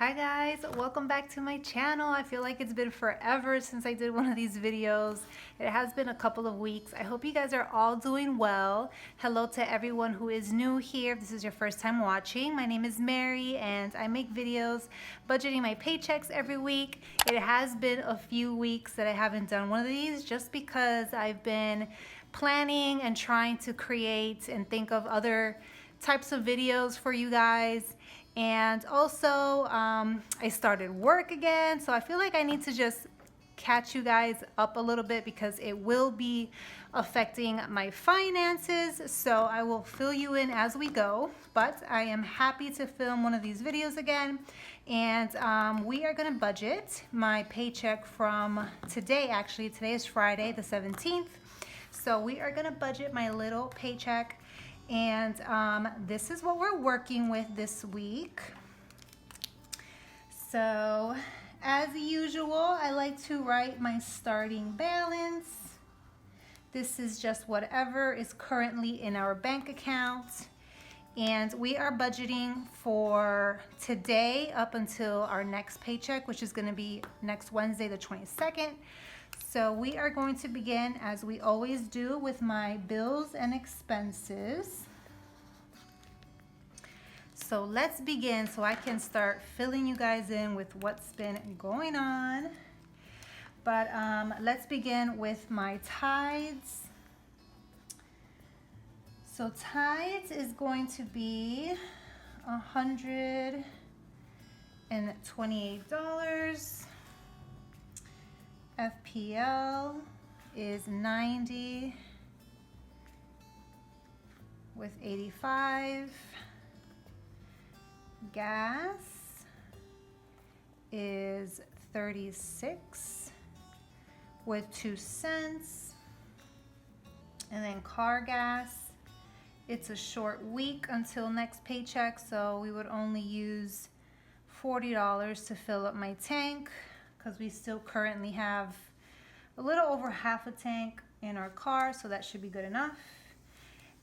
Hi guys, welcome back to my channel. I feel like it's been forever since I did one of these videos. It has been a couple of weeks. I hope you guys are all doing well. Hello to everyone who is new here. If this is your first time watching, my name is Mary and I make videos budgeting my paychecks every week. It has been a few weeks that I haven't done one of these just because I've been planning and trying to create and think of other types of videos for you guys. And also I started work again, so I feel like I need to just catch you guys up a little bit because it will be affecting my finances, so I will fill you in as we go. But I am happy to film one of these videos again, and we are gonna budget my paycheck from today. Actually, today is Friday the 17th, so we are gonna budget my little paycheck. And this is what we're working with this week. So as usual, I like to write my starting balance. This is just whatever is currently in our bank account. And we are budgeting for today up until our next paycheck, which is going to be next Wednesday, the 22nd. So we are going to begin, as we always do, with my bills and expenses. So let's begin so I can start filling you guys in with what's been going on. But let's begin with my tithes. So tithes is going to be $128. FPL is 90 with 85. Gas is 36 with 2 cents. And then car gas, it's a short week until next paycheck, so we would only use $40 to fill up my tank, because we still currently have a little over half a tank in our car, so that should be good enough.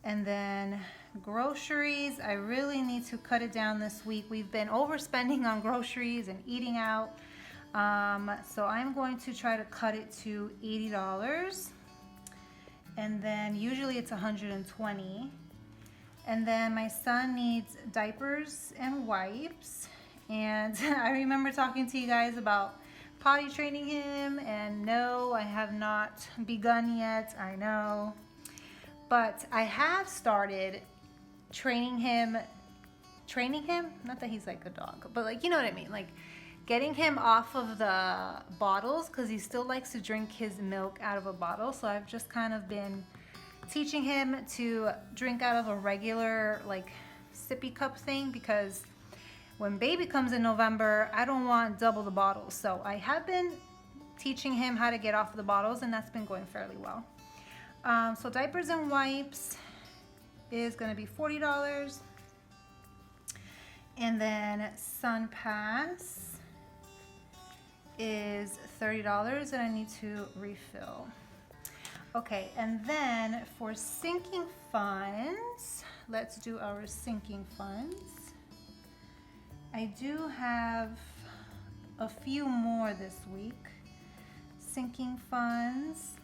And then groceries, I really need to cut it down this week. We've been overspending on groceries and eating out, so I'm going to try to cut it to $80. And then usually it's $120. And then my son needs diapers and wipes, and I remember talking to you guys about potty training him, and no, I have not begun yet, I know. But I have started training him, not that he's like a dog, but like, you know what I mean, like getting him off of the bottles, because he still likes to drink his milk out of a bottle. So I've just kind of been teaching him to drink out of a regular like sippy cup thing, because when baby comes in November, I don't want double the bottles. So I have been teaching him how to get off the bottles, and that's been going fairly well. So diapers and wipes is going to be $40. And then Sun Pass is $30, and I need to refill. Okay, and then for sinking funds, let's do our sinking funds. I do have a few more this week. Sinking funds.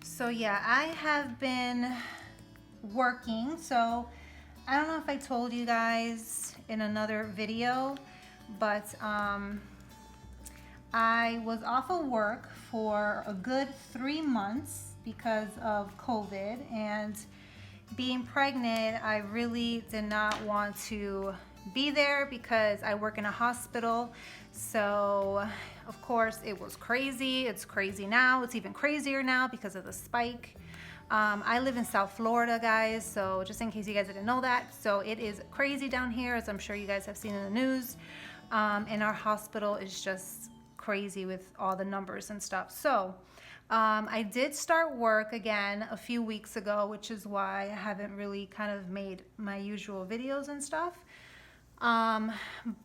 So yeah, I have been working. So I don't know if I told you guys in another video, but I was off of work for a good 3 months because of COVID, and being pregnant, I really did not want to be there because I work in a hospital. So of course it was crazy. It's crazy now. It's even crazier now because of the spike. I live in South Florida, guys, so just in case you guys didn't know that. So it is crazy down here, as I'm sure you guys have seen in the news. And our hospital is just crazy with all the numbers and stuff. So I did start work again a few weeks ago, which is why I haven't really kind of made my usual videos and stuff.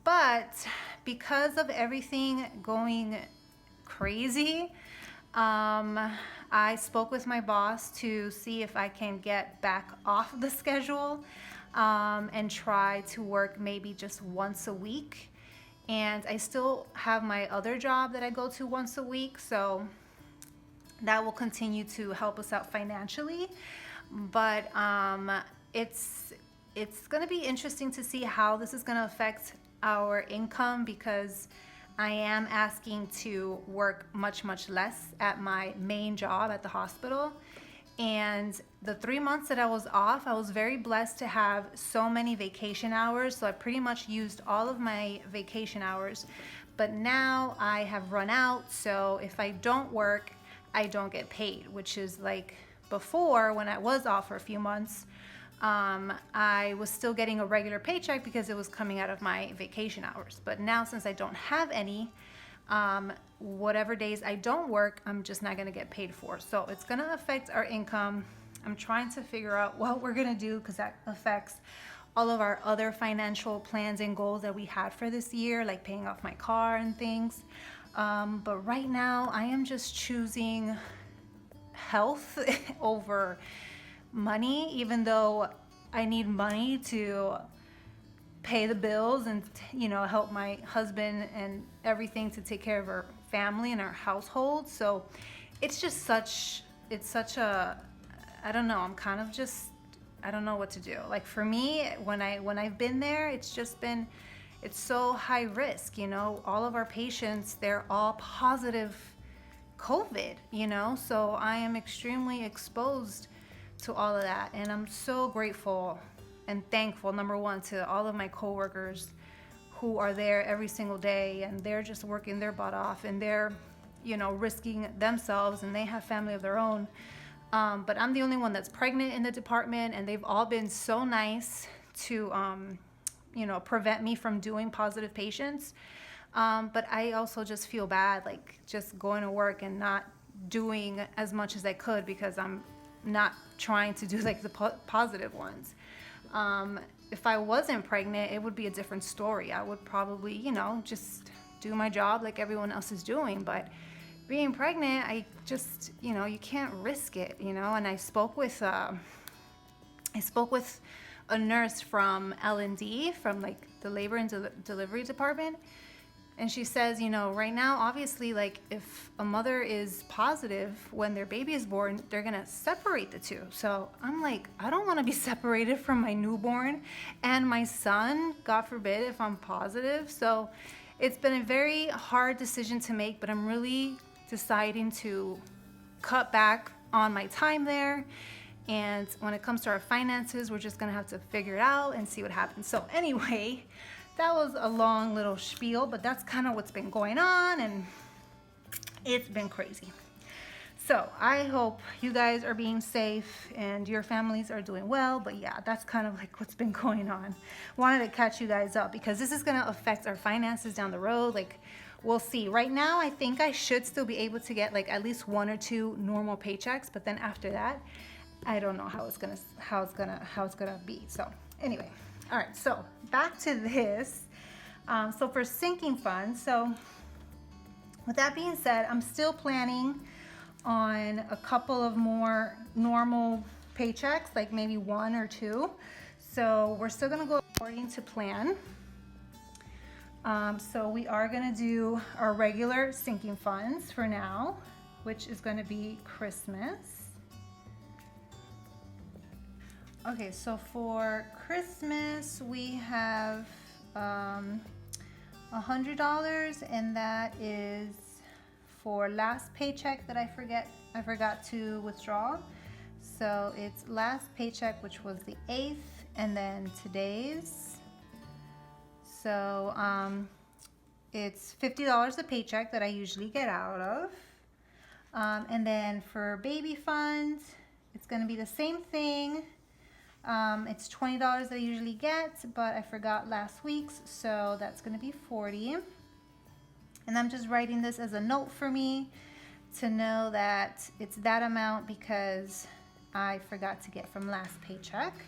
But because of everything going crazy, I spoke with my boss to see if I can get back off the schedule. and try to work maybe just once a week. And I still have my other job that I go to once a week, so that will continue to help us out financially. But it's going to be interesting to see how this is going to affect our income, because I am asking to work much less at my main job at the hospital. And the 3 months that I was off, I was very blessed to have so many vacation hours. So I pretty much used all of my vacation hours. But now I have run out. So if I don't work, I don't get paid, which is like before, when I was off for a few months, I was still getting a regular paycheck because it was coming out of my vacation hours. But now, since I don't have any, whatever days I don't work, I'm just not going to get paid for. So it's going to affect our income. I'm trying to figure out what we're going to do, because that affects all of our other financial plans and goals that we had for this year, like paying off my car and things. But right now I am just choosing health over money, even though I need money to pay the bills and, you know, help my husband and everything to take care of our family and our household. So it's just such a, I don't know, I'm kind of just, I don't know what to do. Like for me, when I've been there, it's so high risk, you know. All of our patients, they're all positive COVID, you know, so I am extremely exposed to all of that. And I'm so grateful and thankful, number one, to all of my coworkers who are there every single day, and they're just working their butt off, and they're, you know, risking themselves, and they have family of their own. But I'm the only one that's pregnant in the department, and they've all been so nice to, you know, prevent me from doing positive patients. But I also just feel bad, like just going to work and not doing as much as I could, because I'm not trying to do like the positive ones. If I wasn't pregnant, it would be a different story. I would probably, you know, just do my job like everyone else is doing. But being pregnant, I just, you know, you can't risk it, you know. And I spoke with a nurse from L&D, from like the labor and delivery department. And she says, you know, right now, obviously, like if a mother is positive when their baby is born, they're going to separate the two. So I'm like, I don't want to be separated from my newborn and my son, God forbid, if I'm positive. So it's been a very hard decision to make, but I'm really deciding to cut back on my time there. And when it comes to our finances, we're just going to have to figure it out and see what happens. So anyway, that was a long little spiel, but that's kind of what's been going on, and it's been crazy. So I hope you guys are being safe and your families are doing well. But yeah, that's kind of like what's been going on. Wanted to catch you guys up, because this is going to affect our finances down the road. Like, we'll see. Right now, I think I should still be able to get like at least 1 or 2 normal paychecks, but then after that, I don't know how it's gonna be. So anyway. All right, so back to this. So for sinking funds, so with that being said, I'm still planning on a couple of more normal paychecks, like maybe 1 or 2. So we're still gonna go according to plan. So we are gonna do our regular sinking funds for now, which is gonna be Christmas. Okay, so for Christmas, we have $100, and that is for last paycheck that I forgot to withdraw. So it's last paycheck, which was the 8th, and then today's. So it's $50 a paycheck that I usually get out of. And then for baby funds, it's going to be the same thing. It's $20 that I usually get, but I forgot last week's, so that's going to be $40. And I'm just writing this as a note for me to know that it's that amount because I forgot to get from last paycheck.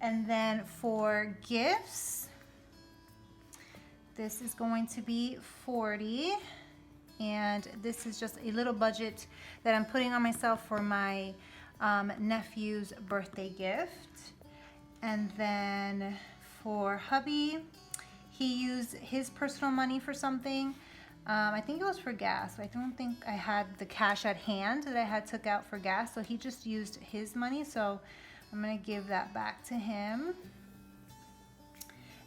And then for gifts, this is going to be $40. And this is just a little budget that I'm putting on myself for my nephew's birthday gift. And then for hubby, he used his personal money for something. I think it was for gas. I don't think I had the cash at hand that I had took out for gas. So he just used his money. So I'm going to give that back to him.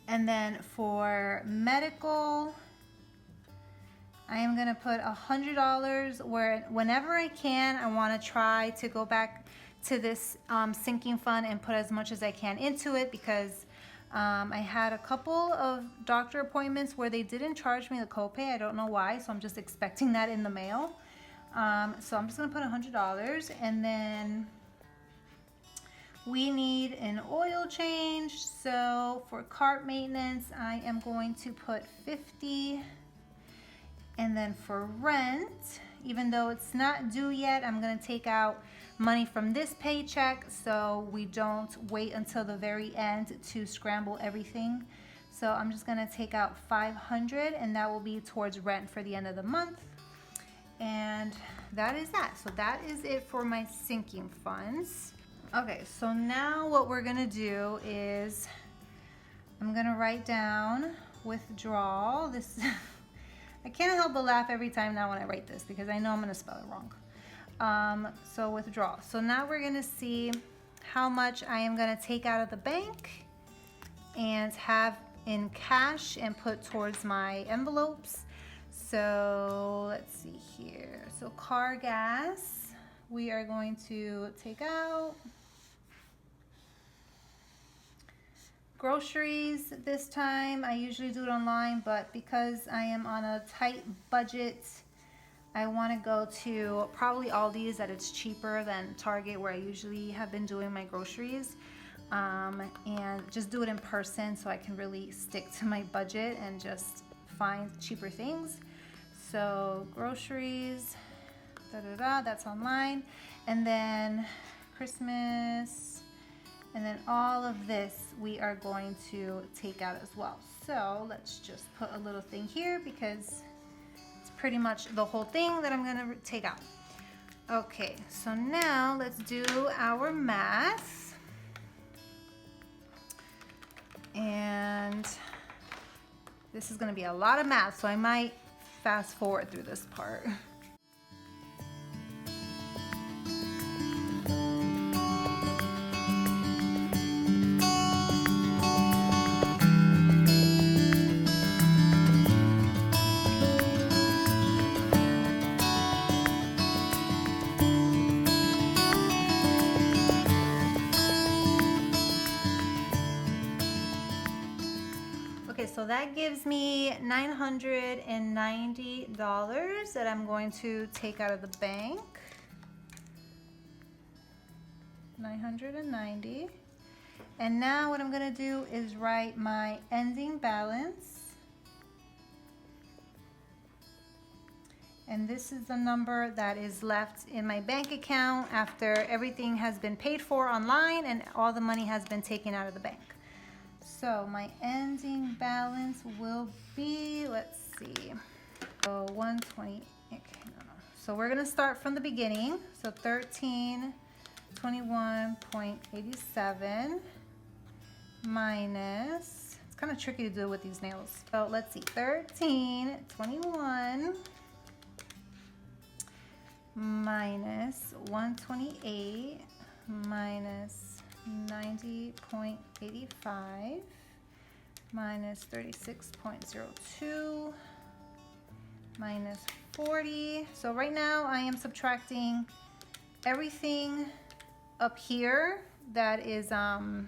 And then for medical, I am going to put $100 where whenever I can, I want to try to go back to this sinking fund and put as much as I can into it, because I had a couple of doctor appointments where they didn't charge me the copay. I don't know why, so I'm just expecting that in the mail. So I'm just going to put $100, and then we need an oil change. So for cart maintenance, I am going to put $50. And then for rent, even though it's not due yet, I'm going to take out money from this paycheck so we don't wait until the very end to scramble everything. So I'm just going to take out $500, and that will be towards rent for the end of the month. And that is that. So that is it for my sinking funds. Okay, so now what we're going to do is I'm going to write down withdrawal. This I can't help but laugh every time now when I write this, because I know I'm going to spell it wrong. So withdrawal. So now we're going to see how much I am going to take out of the bank and have in cash and put towards my envelopes. So let's see here. So car gas, we are going to take out. Groceries this time, I usually do it online, but because I am on a tight budget, I want to go to probably Aldi's, that it's cheaper than Target, where I usually have been doing my groceries, and just do it in person so I can really stick to my budget and just find cheaper things. So groceries, that's online, and then Christmas. And then all of this we are going to take out as well. So let's just put a little thing here, because it's pretty much the whole thing that I'm gonna take out. Okay, so now let's do our math. And this is gonna be a lot of math, so I might fast forward through this part. So that gives me $990 that I'm going to take out of the bank. 990. And now what I'm going to do is write my ending balance. And this is the number that is left in my bank account after everything has been paid for online and all the money has been taken out of the bank. So my ending balance will be, let's see, so 120, okay, no. So we're gonna start from the beginning. So 1321.87 minus, it's kind of tricky to do with these nails. So let's see, 1321 minus 128 minus 90.85 minus 36.02 minus 40. So right now I am subtracting everything up here that is not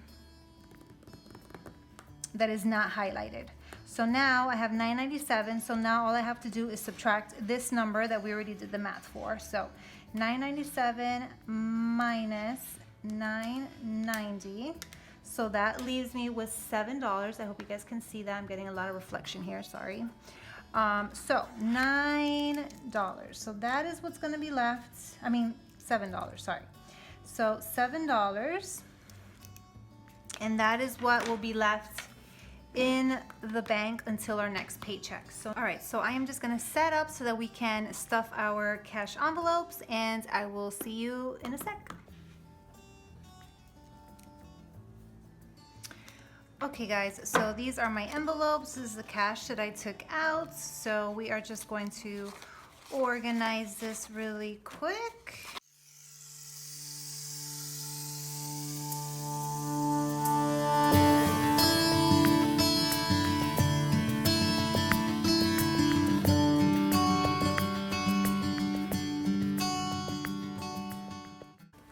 highlighted. So now I have 997. So now all I have to do is subtract this number that we already did the math for. So 997 minus 990, so that leaves me with $7. I hope you guys can see that. I'm getting a lot of reflection here, sorry. So $9, so that is what's going to be left. I mean $7, sorry. So $7, and that is what will be left in the bank until our next paycheck. So all right, so I am just going to set up so that we can stuff our cash envelopes, and I will see you in a sec. Okay guys, so these are my envelopes. This is the cash that I took out. So we are just going to organize this really quick.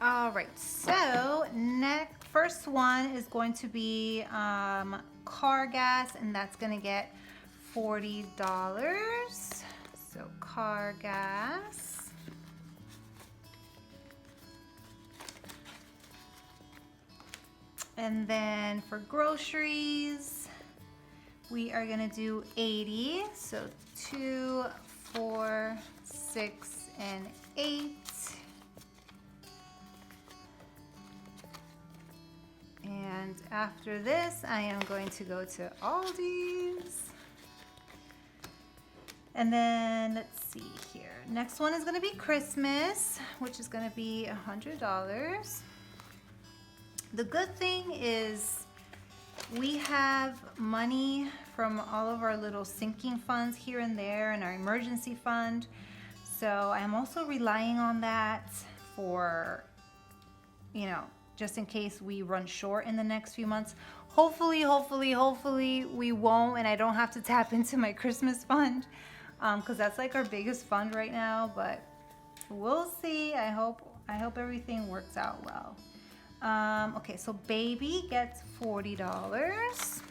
All right, so first one is going to be car gas, and that's gonna get $40. So car gas. And then for groceries, we are gonna do 80. So 2, 4, 6, and 8. And after this, I am going to go to Aldi's. And then let's see here. Next one is going to be Christmas, which is going to be $100. The good thing is we have money from all of our little sinking funds here and there and our emergency fund. So I'm also relying on that for, you know, just in case we run short in the next few months. Hopefully we won't, and I don't have to tap into my Christmas fund, because that's like our biggest fund right now, but we'll see. I hope everything works out well. Okay, so baby gets $40.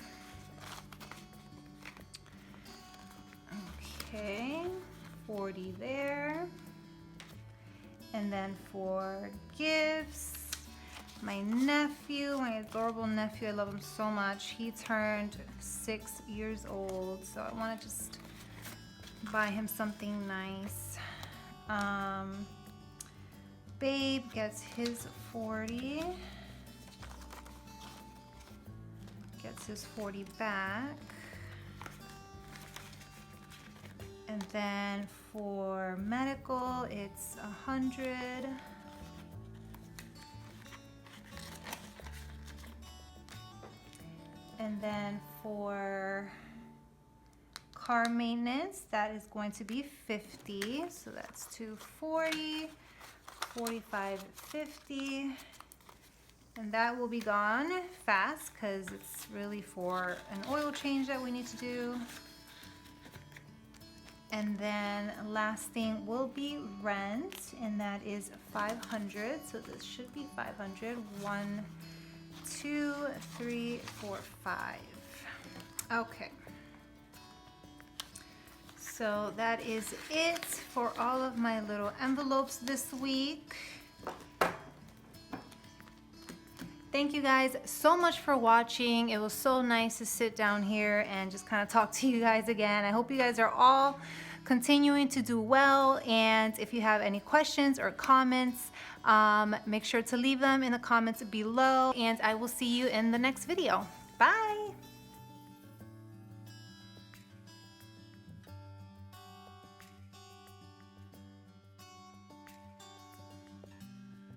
Okay, 40 there. And then for gifts, my nephew, my adorable nephew, I love him so much. He turned 6 years old, so I want to just buy him something nice. Babe gets his 40. Gets his 40 back. And then for medical, it's 100. And then for car maintenance, that is going to be 50. So that's 240, 45, 50. And that will be gone fast because it's really for an oil change that we need to do. And then last thing will be rent, and that is 500. So this should be 500. 1, 2, 3, 4, 5. Okay. So that is it for all of my little envelopes this week. Thank you guys so much for watching. It was so nice to sit down here and just kind of talk to you guys again. I hope you guys are all continuing to do well, and if you have any questions or comments, make sure to leave them in the comments below, and I will see you in the next video. Bye!